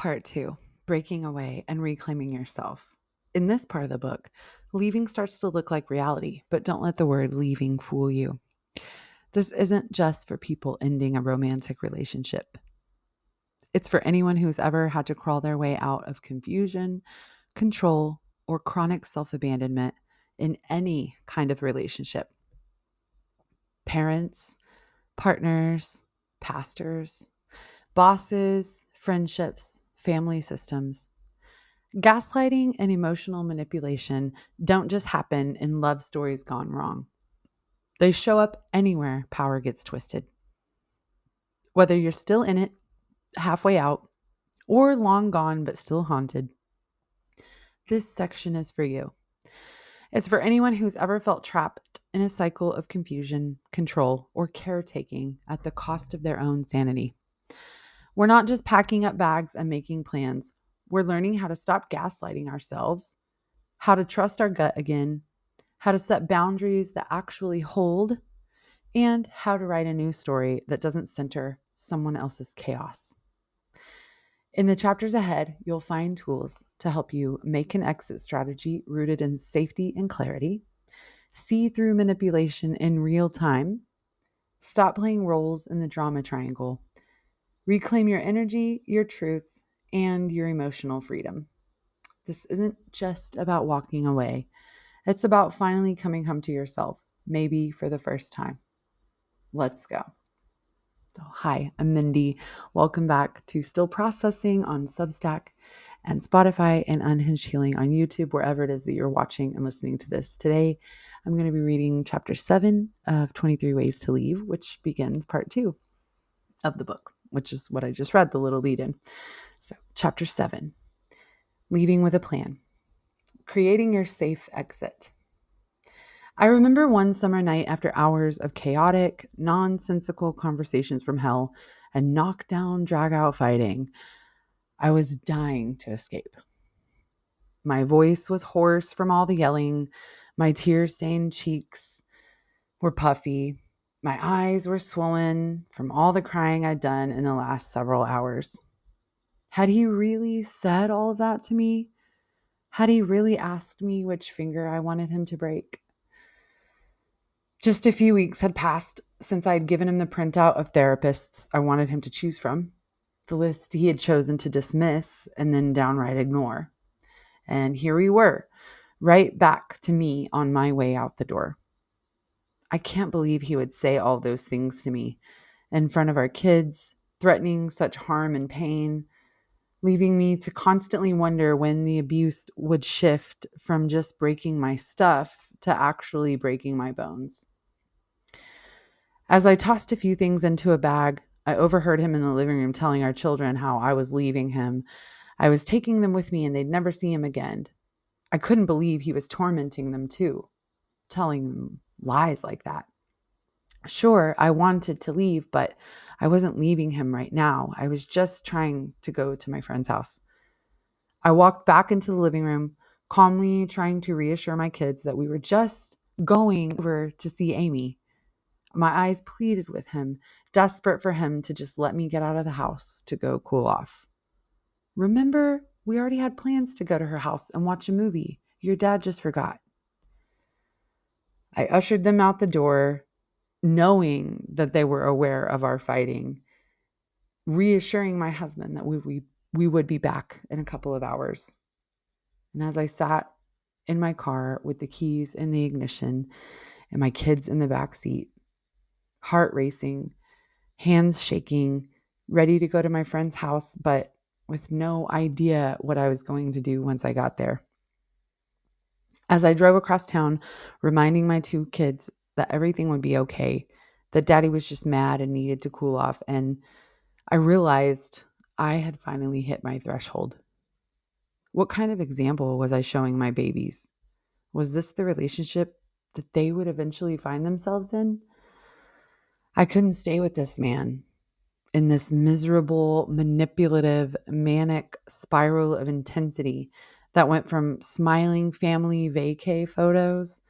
Part 2, breaking away and reclaiming yourself. In this part of the book, leaving starts to look like reality, but don't let the word leaving fool you. This isn't just for people ending a romantic relationship. It's for anyone who's ever had to crawl their way out of confusion, control, or chronic self-abandonment in any kind of relationship. Parents, partners, pastors, bosses, friendships, family systems. Gaslighting and emotional manipulation don't just happen in love stories gone wrong. They show up anywhere power gets twisted. Whether you're still in it, halfway out, or long gone but still haunted, this section is for you. It's for anyone who's ever felt trapped in a cycle of confusion, control, or caretaking at the cost of their own sanity. We're not just packing up bags and making plans. We're learning how to stop gaslighting ourselves, how to trust our gut again, how to set boundaries that actually hold, and how to write a new story that doesn't center someone else's chaos. In the chapters ahead, you'll find tools to help you make an exit strategy rooted in safety and clarity, see through manipulation in real time, stop playing roles in the drama triangle, reclaim your energy, your truth, and your emotional freedom. This isn't just about walking away. It's about finally coming home to yourself, maybe for the first time. Let's go. So, hi, I'm Mindy. Welcome back to Still Processing on Substack and Spotify and Unhinged Healing on YouTube, wherever it is that you're watching and listening to this. Today, I'm going to be reading chapter 7 of 23 Ways to Leave, which begins part 2 of the book, which is what I just read, the little lead in. So, chapter 7, Leaving with a Plan, Creating Your Safe Exit. I remember one summer night after hours of chaotic, nonsensical conversations from hell and knockdown, drag-out fighting. I was dying to escape. My voice was hoarse from all the yelling. My tear-stained cheeks were puffy. My eyes were swollen from all the crying I'd done in the last several hours. Had he really said all of that to me? Had he really asked me which finger I wanted him to break? Just a few weeks had passed since I had given him the printout of therapists I wanted him to choose from, the list he had chosen to dismiss and then downright ignore. And here we were, right back to me on my way out the door. I can't believe he would say all those things to me in front of our kids, threatening such harm and pain, leaving me to constantly wonder when the abuse would shift from just breaking my stuff to actually breaking my bones. As I tossed a few things into a bag, I overheard him in the living room telling our children how I was leaving him. I was taking them with me and they'd never see him again. I couldn't believe he was tormenting them too, telling them lies like that. Sure, I wanted to leave, but I wasn't leaving him right now. I was just trying to go to my friend's house. I walked back into the living room, calmly trying to reassure my kids that we were just going over to see Amy. My eyes pleaded with him, desperate for him to just let me get out of the house to go cool off. Remember, we already had plans to go to her house and watch a movie. Your dad just forgot. I ushered them out the door, knowing that they were aware of our fighting, reassuring my husband that we would be back in a couple of hours. And as I sat in my car with the keys in the ignition and my kids in the back seat, heart racing, hands shaking, ready to go to my friend's house, but with no idea what I was going to do once I got there. As I drove across town, reminding my two kids that everything would be okay, that daddy was just mad and needed to cool off, and I realized I had finally hit my threshold. What kind of example was I showing my babies? Was this the relationship that they would eventually find themselves in? I couldn't stay with this man in this miserable, manipulative, manic spiral of intensity that went from smiling family vacay photos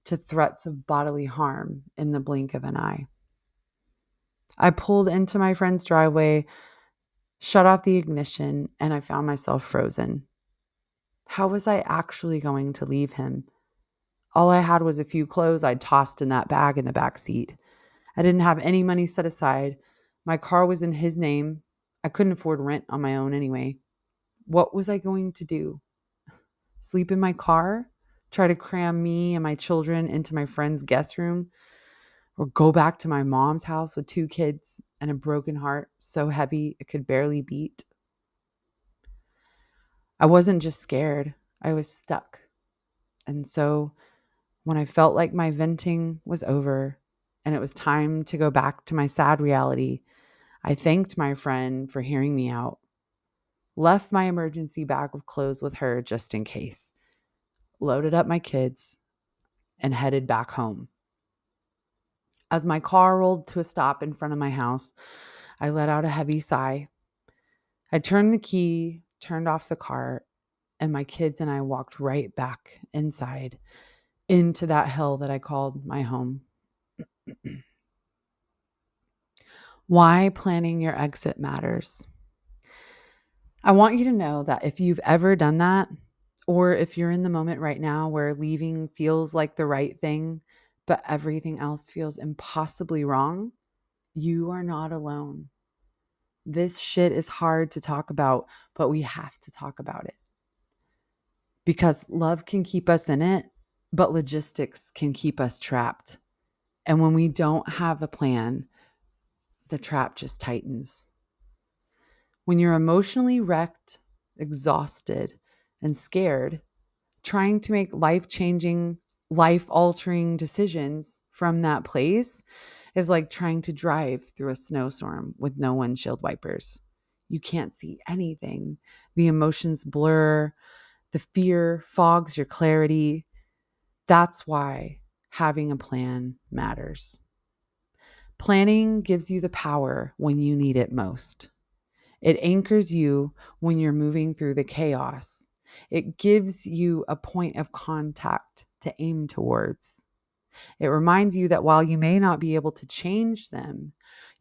to threats of bodily harm in the blink of an eye. I pulled into my friend's driveway, shut off the ignition, and I found myself frozen. How was I actually going to leave him? All I had was a few clothes I'd tossed in that bag in the back seat. I didn't have any money set aside. My car was in his name. I couldn't afford rent on my own anyway. What was I going to do? Sleep in my car? Try to cram me and my children into my friend's guest room? Or go back to my mom's house with 2 kids and a broken heart so heavy it could barely beat? I wasn't just scared, I was stuck. And so when I felt like my venting was over and it was time to go back to my sad reality, I thanked my friend for hearing me out, left my emergency bag of clothes with her just in case, loaded up my kids, and headed back home. As my car rolled to a stop in front of my house, I let out a heavy sigh. I turned the key, turned off the car, and my kids and I walked right back inside into that hell that I called my home. Why planning your exit matters. I want you to know that if you've ever done that, or if you're in the moment right now where leaving feels like the right thing, but everything else feels impossibly wrong, you are not alone. This shit is hard to talk about, but we have to talk about it. Because love can keep us in it, but logistics can keep us trapped. And when we don't have a plan, the trap just tightens. When you're emotionally wrecked, exhausted, and scared, trying to make life-changing, life-altering decisions from that place is like trying to drive through a snowstorm with no windshield wipers. You can't see anything. The emotions blur. The fear fogs your clarity. That's why having a plan matters. Planning gives you the power when you need it most. It anchors you when you're moving through the chaos. It gives you a point of contact to aim towards. It reminds you that while you may not be able to change them,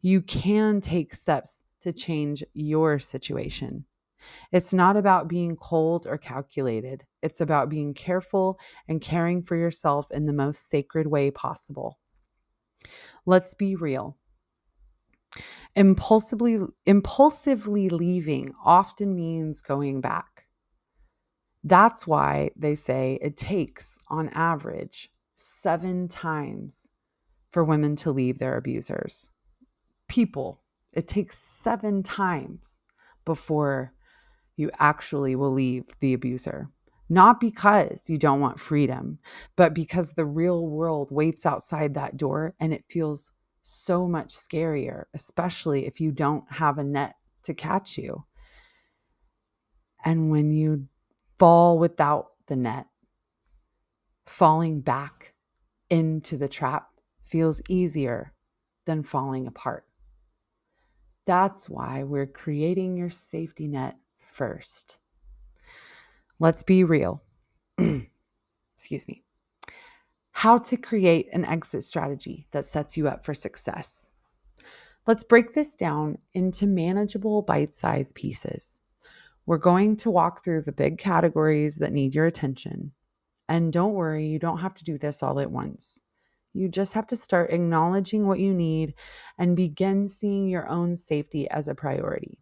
you can take steps to change your situation. It's not about being cold or calculated. It's about being careful and caring for yourself in the most sacred way possible. Let's be real. Impulsively leaving often means going back. That's why they say it takes, on average, 7 times for women to leave their abusers. People, it takes 7 times before you actually will leave the abuser. Not because you don't want freedom, but because the real world waits outside that door and it feels so much scarier, especially if you don't have a net to catch you. And when you fall without the net, falling back into the trap feels easier than falling apart. That's why we're creating your safety net first. Let's be real. Excuse me. How to create an exit strategy that sets you up for success. Let's break this down into manageable bite-sized pieces. We're going to walk through the big categories that need your attention. And don't worry, you don't have to do this all at once. You just have to start acknowledging what you need and begin seeing your own safety as a priority.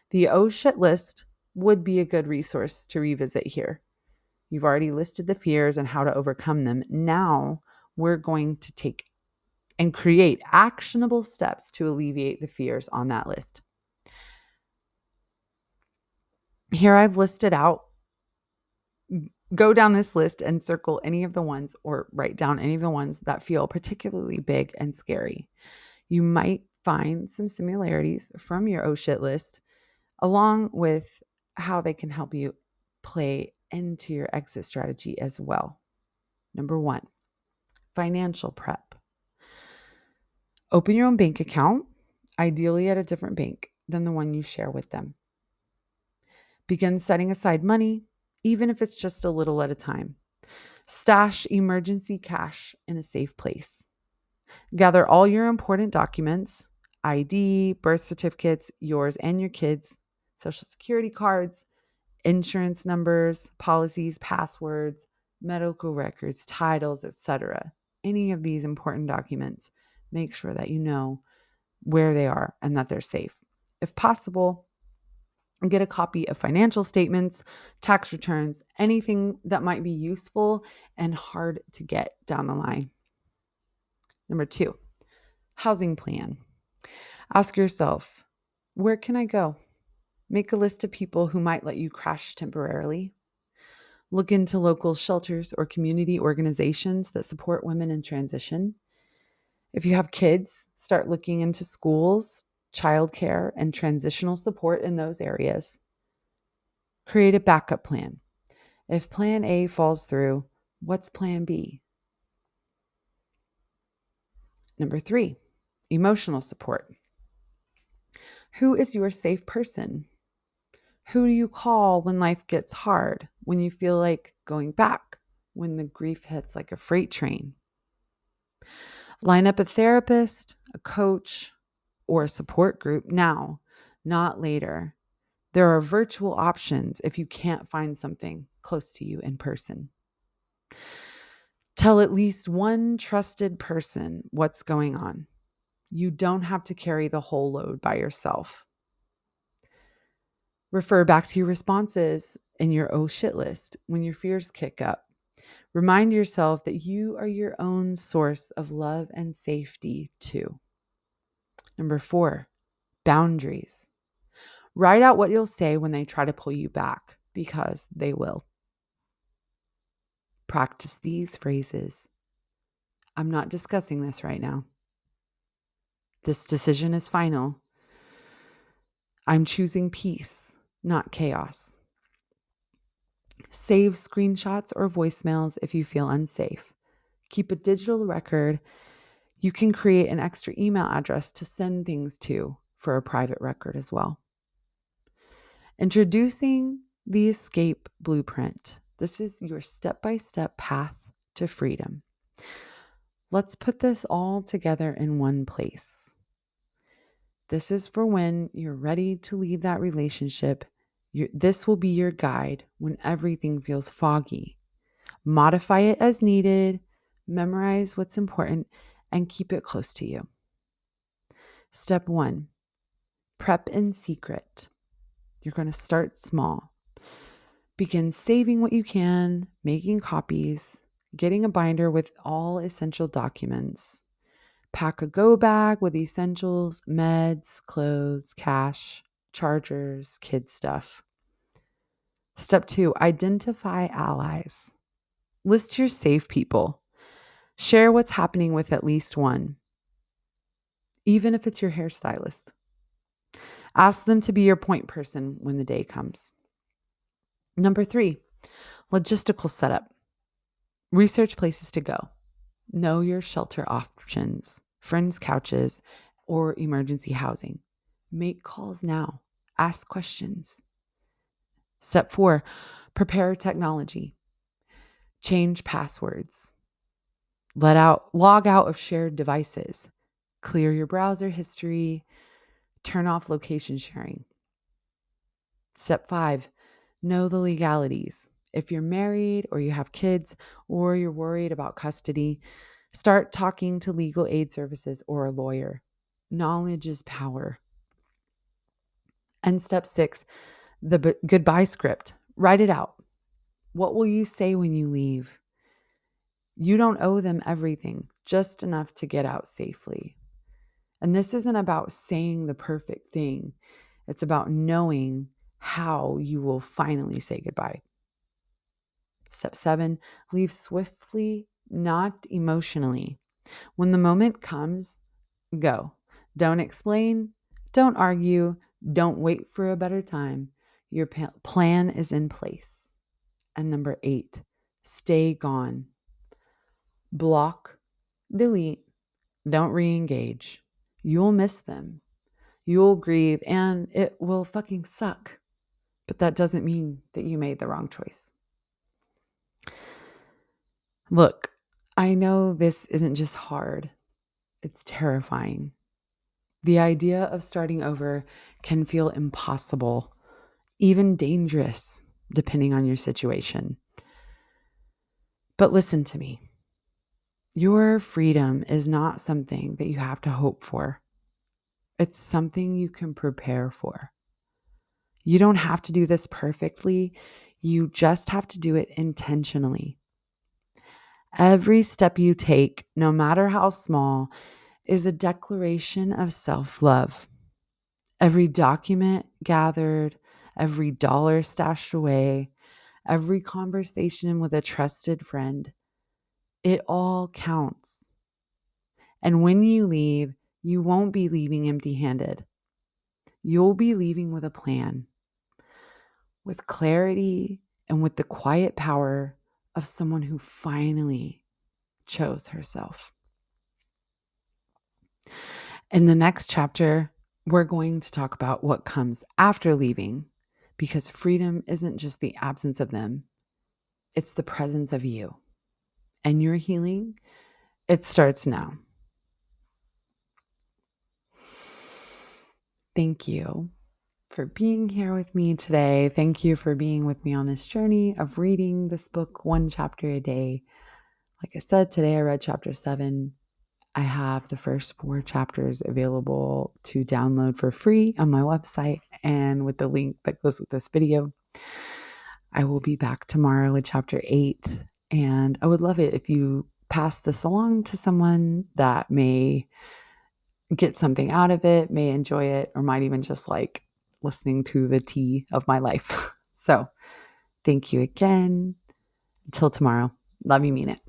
The oh shit list would be a good resource to revisit here. You've already listed the fears and how to overcome them. Now we're going to take and create actionable steps to alleviate the fears on that list. Here I've listed out, go down this list and circle any of the ones or write down any of the ones that feel particularly big and scary. You might find some similarities from your oh shit list along with how they can help you play into your exit strategy as well. Number 1, financial prep. Open your own bank account, ideally at a different bank than the one you share with them. Begin setting aside money, even if it's just a little at a time. Stash emergency cash in a safe place. Gather all your important documents, ID, birth certificates, yours and your kids, social security cards, insurance numbers, policies, passwords, medical records, titles, etc. Any of these important documents, make sure that you know where they are and that they're safe. If possible, get a copy of financial statements, tax returns, anything that might be useful and hard to get down the line. Number 2, housing plan. Ask yourself, where can I go? Make a list of people who might let you crash temporarily. Look into local shelters or community organizations that support women in transition. If you have kids, start looking into schools, childcare, and transitional support in those areas. Create a backup plan. If plan A falls through, what's plan B? Number 3, emotional support. Who is your safe person? Who do you call when life gets hard, when you feel like going back, when the grief hits like a freight train? Line up a therapist, a coach, or a support group now, not later. There are virtual options if you can't find something close to you in person. Tell at least one trusted person what's going on. You don't have to carry the whole load by yourself. Refer back to your responses in your oh shit list when your fears kick up. Remind yourself that you are your own source of love and safety too. Number 4, boundaries. Write out what you'll say when they try to pull you back, because they will. Practice these phrases. I'm not discussing this right now. This decision is final. I'm choosing peace, not chaos. Save screenshots or voicemails if you feel unsafe. Keep a digital record. You can create an extra email address to send things to for a private record as well. Introducing the Escape Blueprint. This is your step-by-step path to freedom. Let's put this all together in one place. This is for when you're ready to leave that relationship. This will be your guide when everything feels foggy. Modify it as needed, memorize what's important, and keep it close to you. Step 1, prep in secret. You're going to start small. Begin saving what you can, making copies, getting a binder with all essential documents. Pack a go bag with essentials, meds, clothes, cash, chargers, kid stuff. Step 2, identify allies. List your safe people. Share what's happening with at least one, even if it's your hairstylist. Ask them to be your point person when the day comes. Number 3, logistical setup. Research places to go. Know your shelter options, friends' couches, or emergency housing. Make calls now. Ask questions. Step 4, prepare technology. Change passwords. Log out of shared devices. Clear your browser history. Turn off location sharing. Step 5, know the legalities. If you're married or you have kids or you're worried about custody, start talking to legal aid services or a lawyer. Knowledge is power. And step 6, the goodbye script. Write it out. What will you say when you leave? You don't owe them everything, just enough to get out safely. And this isn't about saying the perfect thing. It's about knowing how you will finally say goodbye. Step 7, leave swiftly, not emotionally. When the moment comes, go. Don't explain. Don't argue. Don't wait for a better time. Your plan is in place. And number 8, stay gone. Block, delete, don't re-engage. You'll miss them. You'll grieve and it will fucking suck. But that doesn't mean that you made the wrong choice. Look, I know this isn't just hard. It's terrifying. The idea of starting over can feel impossible, even dangerous, depending on your situation. But listen to me. Your freedom is not something that you have to hope for. It's something you can prepare for. You don't have to do this perfectly. You just have to do it intentionally. Every step you take, no matter how small, is a declaration of self-love. Every document gathered, every dollar stashed away, every conversation with a trusted friend, it all counts. And when you leave, you won't be leaving empty-handed. You'll be leaving with a plan, with clarity, and with the quiet power of someone who finally chose herself. In the next chapter, we're going to talk about what comes after leaving, because freedom isn't just the absence of them, it's the presence of you. And your healing, it starts now. Thank you for being here with me today. Thank you for being with me on this journey of reading this book one chapter a day. Like I said, today I read chapter 7. I have the first 4 chapters available to download for free on my website and with the link that goes with this video. I will be back tomorrow with chapter 8, and I would love it if you pass this along to someone that may get something out of it, may enjoy it, or might even just like listening to the tea of my life. So thank you again. Until tomorrow. Love you, mean it.